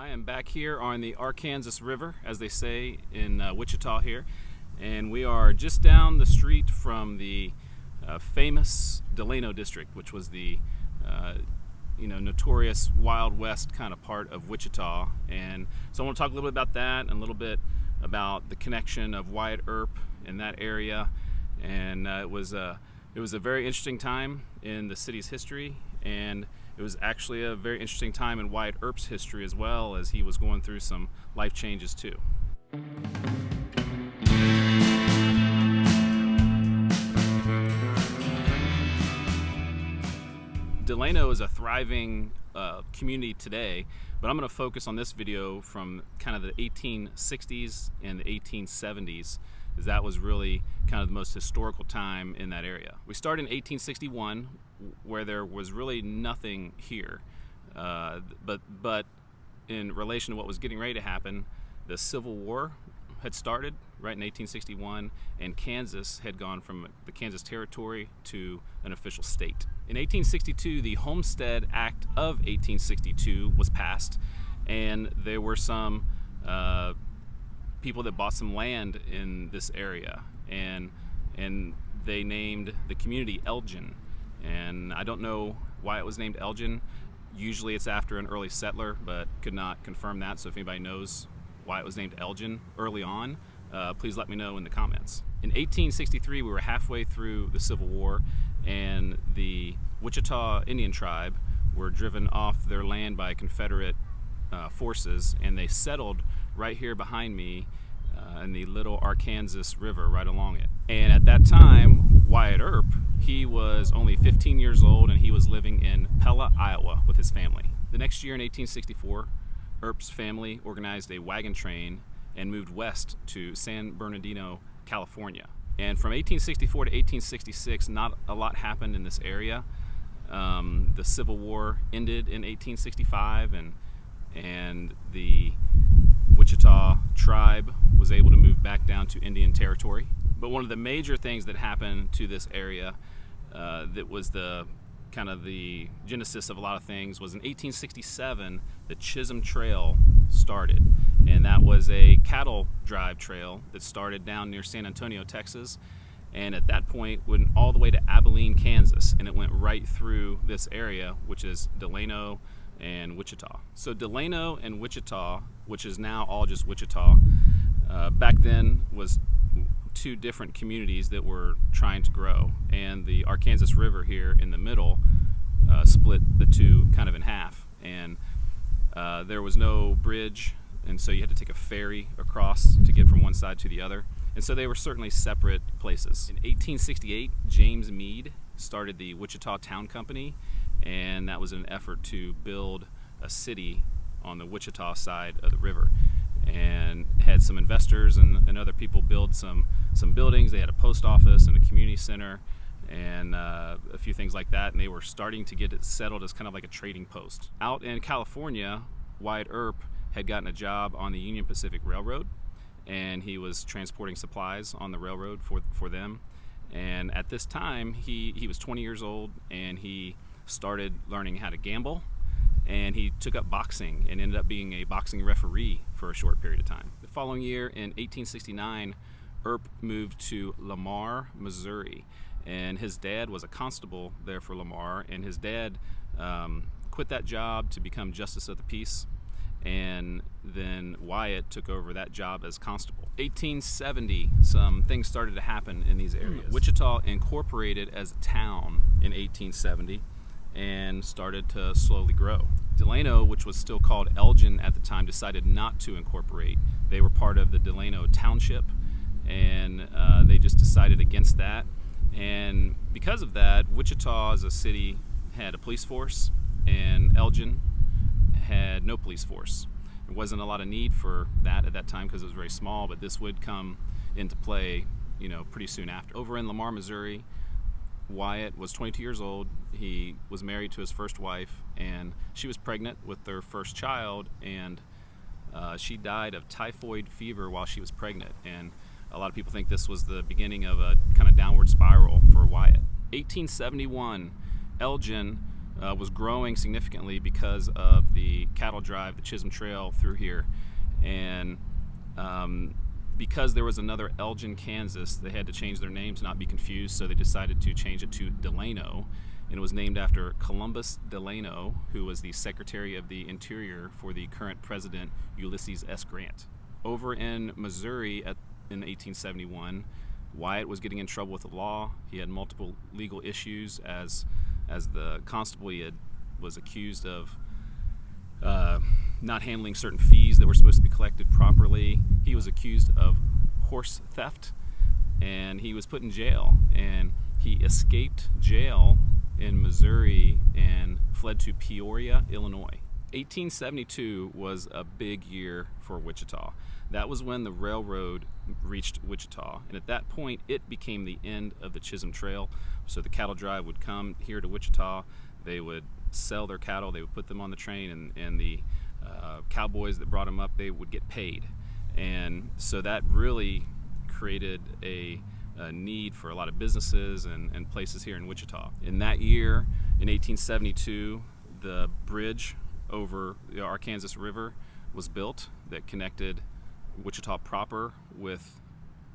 I am back here on the Arkansas River, as they say in Wichita here, and we are just down the street from the famous Delano district, which was the notorious Wild West kind of part of Wichita. And so I want to talk a little bit about that and a little bit about the connection of Wyatt Earp in that area. And it was a very interesting time in the city's history, and it was actually a very interesting time in Wyatt Earp's history as well, as he was going through some life changes too. Delano is a thriving community today, but I'm going to focus on this video from kind of the 1860s and the 1870s, as that was really kind of the most historical time in that area. We started in 1861, where there was really nothing here, but in relation to what was getting ready to happen, the Civil War had started right in 1861, and Kansas had gone from the Kansas Territory to an official state. In 1862, the Homestead Act of 1862 was passed, and there were some people that bought some land in this area, and they named the community Elgin. And I don't know why it was named Elgin. Usually it's after an early settler, but could not confirm that. So if anybody knows why it was named Elgin early on, please let me know in the comments. In 1863, we were halfway through the Civil War, and the Wichita Indian tribe were driven off their land by Confederate forces, and they settled right here behind me in the Little Arkansas River right along it. And at that time, Wyatt Earp, he was only 15 years old, and he was living in Pella, Iowa with his family. The next year in 1864, Earp's family organized a wagon train and moved west to San Bernardino, California. And from 1864 to 1866, not a lot happened in this area. The Civil War ended in 1865, and the Wichita tribe was able to move back down to Indian Territory. But one of the major things that happened to this area that was the kind of the genesis of a lot of things was in 1867, the Chisholm Trail started. And that was a cattle drive trail that started down near San Antonio, Texas. And at that point went all the way to Abilene, Kansas. And it went right through this area, which is Delano and Wichita. So Delano and Wichita, which is now all just Wichita, back then was two different communities that were trying to grow, and the Arkansas River here in the middle split the two kind of in half, and there was no bridge, and so you had to take a ferry across to get from one side to the other, and so they were certainly separate places. In 1868, James Meade started the Wichita Town Company, and that was an effort to build a city on the Wichita side of the river, and had some investors and other people build some buildings. They had a post office and a community center and a few things like that, and they were starting to get it settled as kind of like a trading post. Out in California, Wyatt Earp had gotten a job on the Union Pacific Railroad, and he was transporting supplies on the railroad for them. And at this time, he was 20 years old, and he started learning how to gamble, and he took up boxing and ended up being a boxing referee for a short period of time. The following year, in 1869, Earp moved to Lamar, Missouri, and his dad was a constable there for Lamar, and his dad quit that job to become justice of the peace, and then Wyatt took over that job as constable. 1870, some things started to happen in these areas. Wichita incorporated as a town in 1870 and started to slowly grow. Delano, which was still called Elgin at the time, decided not to incorporate. They were part of the Delano Township, and they just decided against that. And because of that, Wichita as a city had a police force, and Elgin had no police force. There wasn't a lot of need for that at that time because it was very small, but this would come into play, pretty soon after. Over in Lamar, Missouri, Wyatt was 22 years old. He was married to his first wife, and she was pregnant with their first child, and she died of typhoid fever while she was pregnant. And a lot of people think this was the beginning of a kind of downward spiral for Wyatt. 1871, Elgin was growing significantly because of the cattle drive, the Chisholm Trail through here. And because there was another Elgin, Kansas, they had to change their name to not be confused, so they decided to change it to Delano, and it was named after Columbus Delano, who was the Secretary of the Interior for the current President Ulysses S. Grant. Over in Missouri in 1871, Wyatt was getting in trouble with the law. He had multiple legal issues as the constable was accused of not handling certain fees that were supposed to be collected properly. He was accused of horse theft, and he was put in jail. And he escaped jail in Missouri and fled to Peoria, Illinois. 1872 was a big year for Wichita. That was when the railroad reached Wichita, and at that point it became the end of the Chisholm Trail. So the cattle drive would come here to Wichita, they would sell their cattle, they would put them on the train, and the cowboys that brought them up, they would get paid. And so that really created a need for a lot of businesses and places here in Wichita. In that year, in 1872, the bridge over the Arkansas River was built that connected Wichita proper with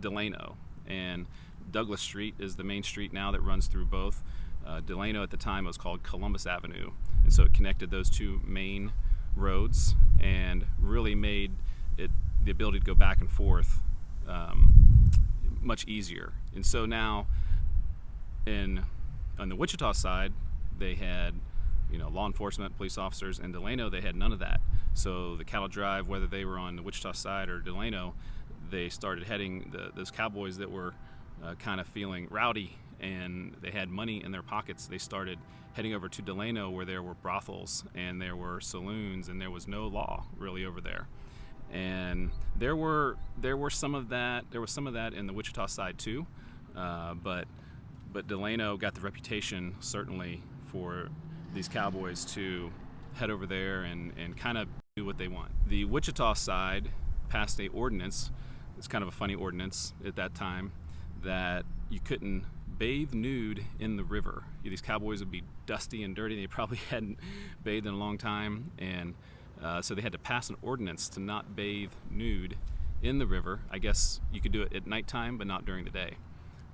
Delano. And Douglas Street is the main street now that runs through both. Delano at the time was called Columbus Avenue, and so it connected those two main roads and really made it the ability to go back and forth much easier. And so now on the Wichita side, they had law enforcement, police officers. In Delano, they had none of that. So the cattle drive, whether they were on the Wichita side or Delano, they started heading those cowboys that were kind of feeling rowdy and they had money in their pockets. They started heading over to Delano, where there were brothels and there were saloons and there was no law really over there. And there were some of that. There was some of that in the Wichita side too, but Delano got the reputation certainly for these cowboys to head over there and kind of do what they want. The Wichita side passed a ordinance. It's kind of a funny ordinance at that time, that you couldn't bathe nude in the river. These cowboys would be dusty and dirty. They probably hadn't bathed in a long time, and so they had to pass an ordinance to not bathe nude in the river. I guess you could do it at nighttime, but not during the day.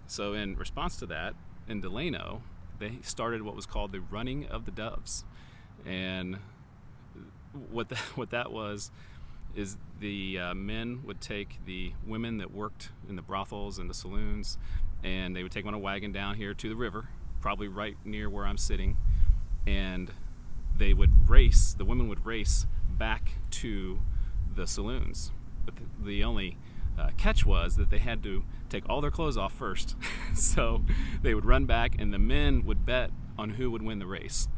So in response to that, in Delano, they started what was called the running of the doves. And what that was is the men would take the women that worked in the brothels and the saloons, and they would take them on a wagon down here to the river, probably right near where I'm sitting, and the women would race back to the saloons. But the only catch was that they had to take all their clothes off first. So they would run back, and the men would bet on who would win the race.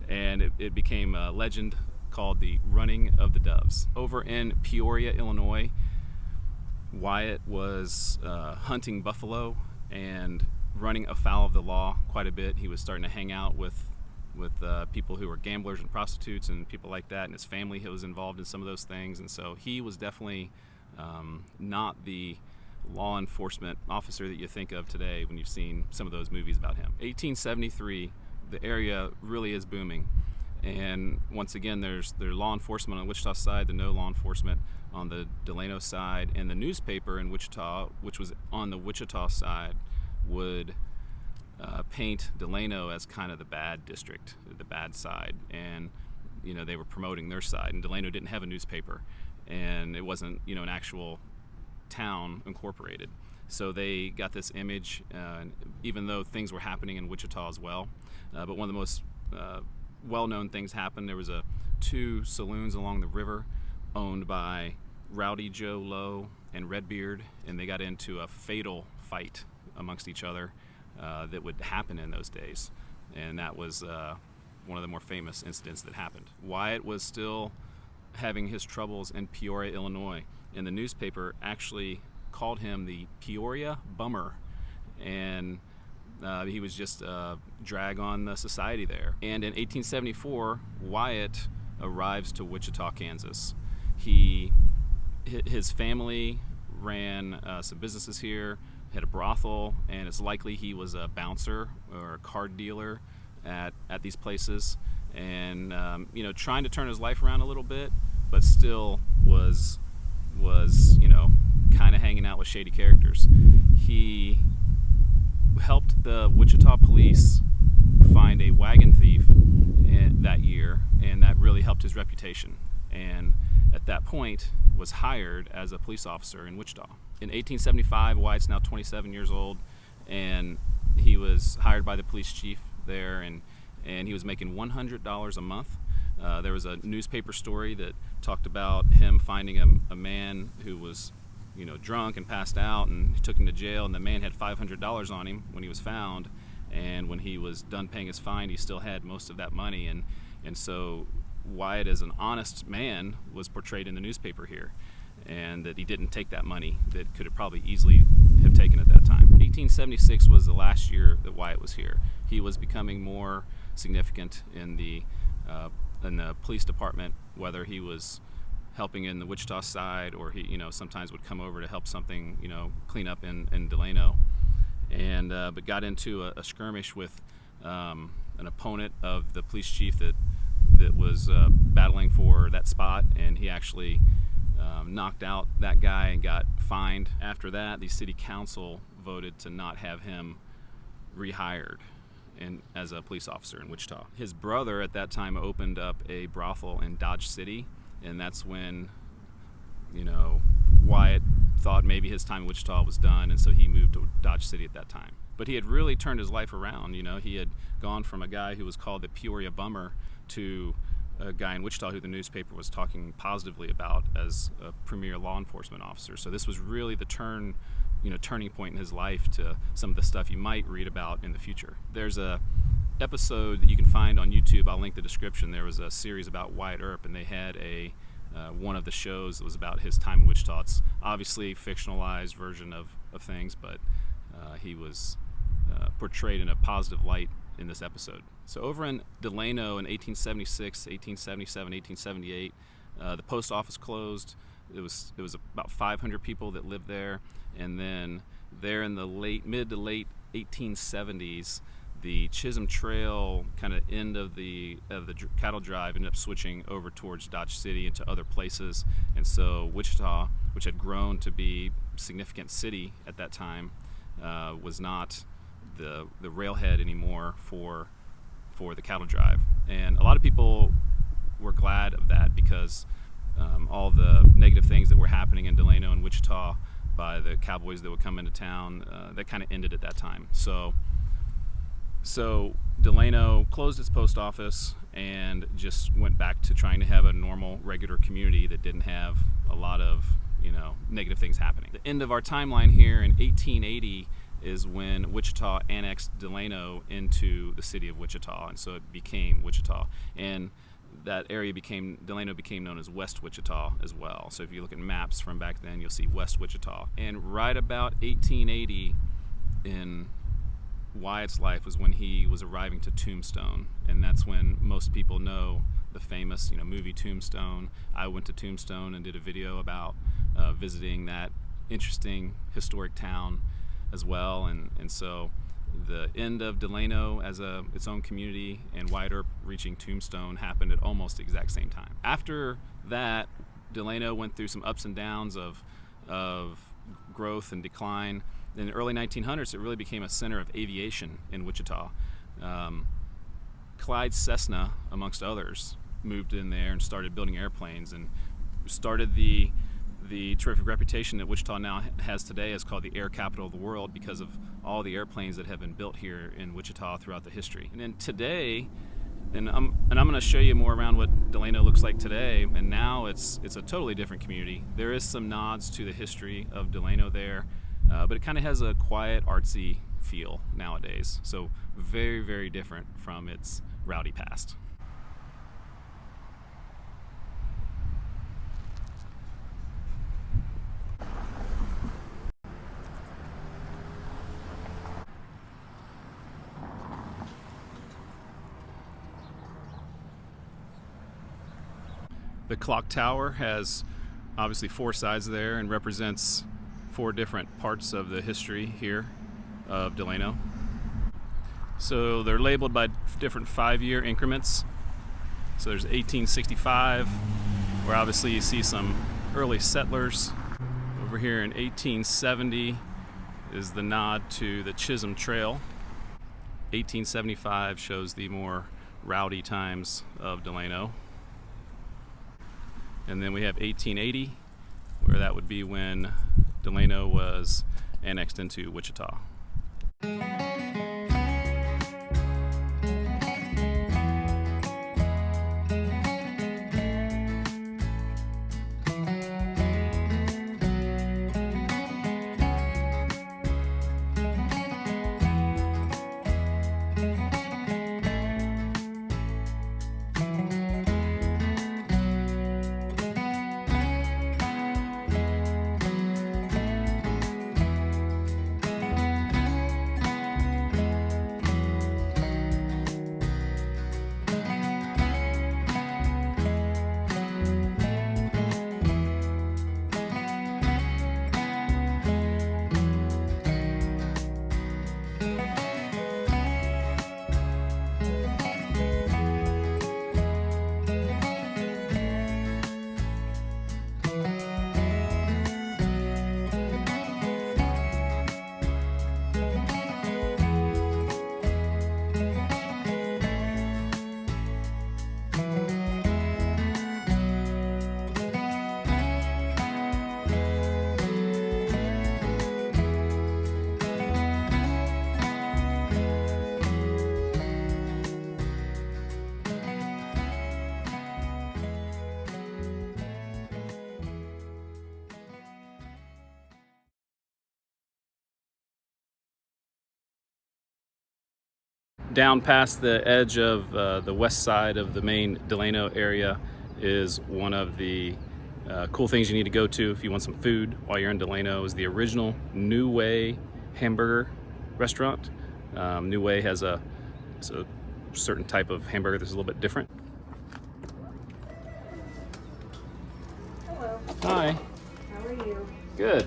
And it became a legend called the Running of the Doves. Over in Peoria, Illinois, Wyatt was hunting buffalo and running afoul of the law quite a bit. He was starting to hang out with people who were gamblers and prostitutes and people like that, and his family was involved in some of those things. And so he was definitely not the law enforcement officer that you think of today when you've seen some of those movies about him. 1873, the area really is booming. And once again, there's law enforcement on the Wichita side, no law enforcement on the Delano side, and the newspaper in Wichita, which was on the Wichita side, would paint Delano as kind of the bad district, the bad side, and they were promoting their side. And Delano didn't have a newspaper, and it wasn't an actual town incorporated. So they got this image, even though things were happening in Wichita as well. But one of the most well-known things happened. There was two saloons along the river owned by Rowdy Joe Lowe and Redbeard, and they got into a fatal fight amongst each other that would happen in those days. And that was one of the more famous incidents that happened. Wyatt was still having his troubles in Peoria, Illinois, and the newspaper actually called him the Peoria Bummer, and he was just a drag on the society there. And in 1874, Wyatt arrives to Wichita, Kansas. His family ran some businesses here, had a brothel, and it's likely he was a bouncer or a card dealer at these places, and you know, trying to turn his life around a little bit, but still was you know, kind of hanging out with shady characters. He helped the Wichita police find a wagon thief that year, and that really helped his reputation. And at that point, was hired as a police officer in Wichita. In 1875, Wyatt's now 27 years old, and he was hired by the police chief there, and he was making $100 a month. There was a newspaper story that talked about him finding a man who was, you know, drunk and passed out, and he took him to jail, and the man had $500 on him when he was found, and when he was done paying his fine, he still had most of that money, and so Wyatt, as an honest man, was portrayed in the newspaper here, and that he didn't take that money that could have probably easily have taken at that time. 1876 was the last year that Wyatt was here. He was becoming more significant in the police department, whether he was helping in the Wichita side, or he, you know, sometimes would come over to help something, you know, clean up in Delano, and but got into a skirmish with an opponent of the police chief that was battling for that spot, and he actually knocked out that guy and got fined. After that, the city council voted to not have him rehired as a police officer in Wichita. His brother at that time opened up a brothel in Dodge City, and that's when, you know, Wyatt thought maybe his time in Wichita was done, and so he moved to Dodge City at that time. But he had really turned his life around. You know, he had gone from a guy who was called the Peoria Bummer to a guy in Wichita who the newspaper was talking positively about as a premier law enforcement officer. So this was really the turning point in his life to some of the stuff you might read about in the future. There's a episode that you can find on YouTube. I'll link the description. There was a series about Wyatt Earp, and they had one of the shows that was about his time in Wichita. It's obviously fictionalized version of things, but he was portrayed in a positive light in this episode. So over in Delano in 1876, 1877, 1878, the post office closed. It was about 500 people that lived there, and then there in the mid to late 1870s, the Chisholm Trail kind of end of the cattle drive ended up switching over towards Dodge City and to other places, and so Wichita, which had grown to be a significant city at that time, was not the railhead anymore for the cattle drive. And a lot of people were glad of that, because all the negative things that were happening in Delano and Wichita by the cowboys that would come into town, that kind of ended at that time. So Delano closed its post office and just went back to trying to have a normal, regular community that didn't have a lot of, you know, negative things happening. The end of our timeline here in 1880 is when Wichita annexed Delano into the city of Wichita, and so it became Wichita. And that area Delano became known as West Wichita as well. So if you look at maps from back then, you'll see West Wichita. And right about 1880 in Wyatt's life was when he was arriving to Tombstone, and that's when most people know the famous, you know, movie Tombstone. I went to Tombstone and did a video about visiting that interesting historic town as well, and so the end of Delano as its own community and Wyatt Earp reaching Tombstone happened at almost the exact same time. After that, Delano went through some ups and downs of growth and decline. In the early 1900s, it really became a center of aviation in Wichita. Clyde Cessna, amongst others, moved in there and started building airplanes, and started the terrific reputation that Wichita now has today as called the air capital of the world, because of all the airplanes that have been built here in Wichita throughout the history. And then today, and I'm going to show you more around what Delano looks like today, and now it's a totally different community. There is some nods to the history of Delano there, but it kind of has a quiet, artsy feel nowadays. So very, very different from its rowdy past. The clock tower has obviously 4 sides there and represents 4 different parts of the history here of Delano. So they're labeled by different 5-year increments. So there's 1865, where obviously you see some early settlers. Over here in 1870 is the nod to the Chisholm Trail. 1875 shows the more rowdy times of Delano. And then we have 1880, where that would be when Delano was annexed into Wichita. Down past the edge of the west side of the main Delano area is one of the cool things you need to go to if you want some food while you're in Delano. Is the original New Way hamburger restaurant. New Way has a certain type of hamburger that's a little bit different. Hello. Hi. How are you? Good.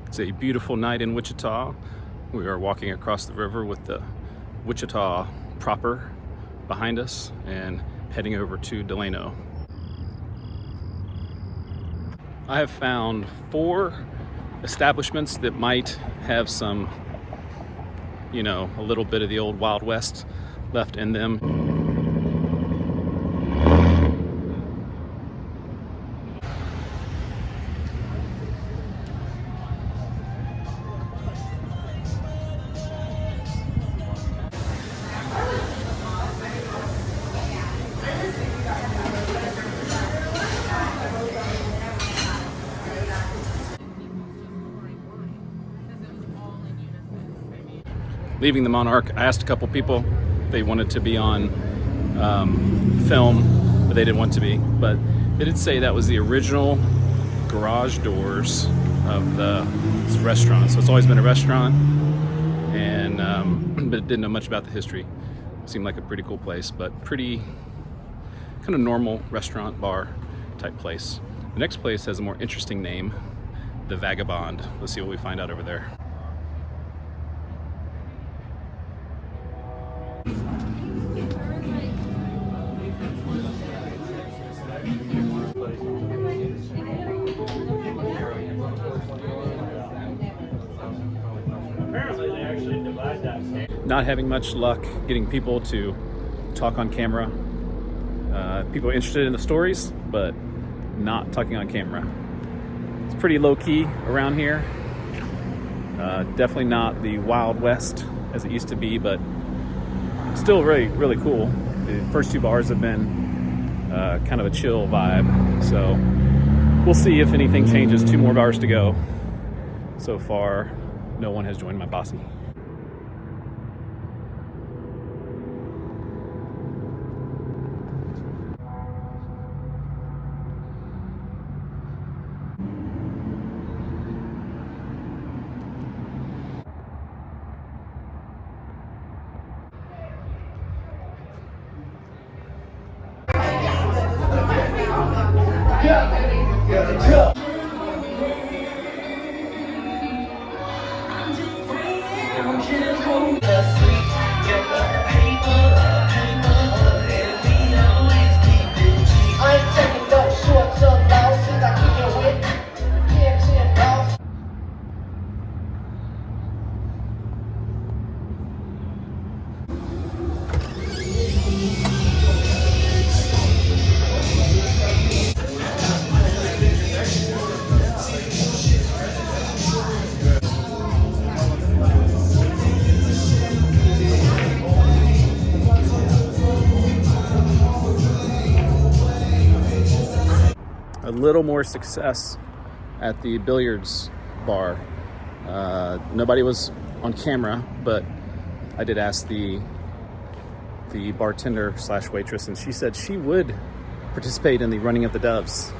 It's a beautiful night in Wichita. We are walking across the river with the Wichita proper behind us and heading over to Delano. I have found 4 establishments that might have some, you know, a little bit of the old Wild West left in them. Leaving the Monarch, I asked a couple people if they wanted to be on film, but they didn't want to be. But they did say that was the original garage doors of the restaurant. So it's always been a restaurant, and but it didn't know much about the history. Seemed like a pretty cool place, but pretty kind of normal restaurant bar type place. The next place has a more interesting name, the Vagabond. Let's see what we find out over there. Not having much luck getting people to talk on camera. People are interested in the stories, but not talking on camera. It's pretty low key around here. Definitely not the Wild West as it used to be, but still really, really cool. The first 2 bars have been kind of a chill vibe, so we'll see if anything changes. 2 more bars to go. So far, no one has joined my posse. A little more success at the billiards bar. Nobody was on camera, but I did ask the bartender slash waitress, and she said she would participate in the running of the doves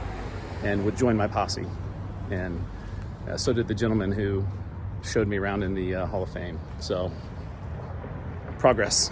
and would join my posse. And so did the gentleman who showed me around in the Hall of Fame. So, progress.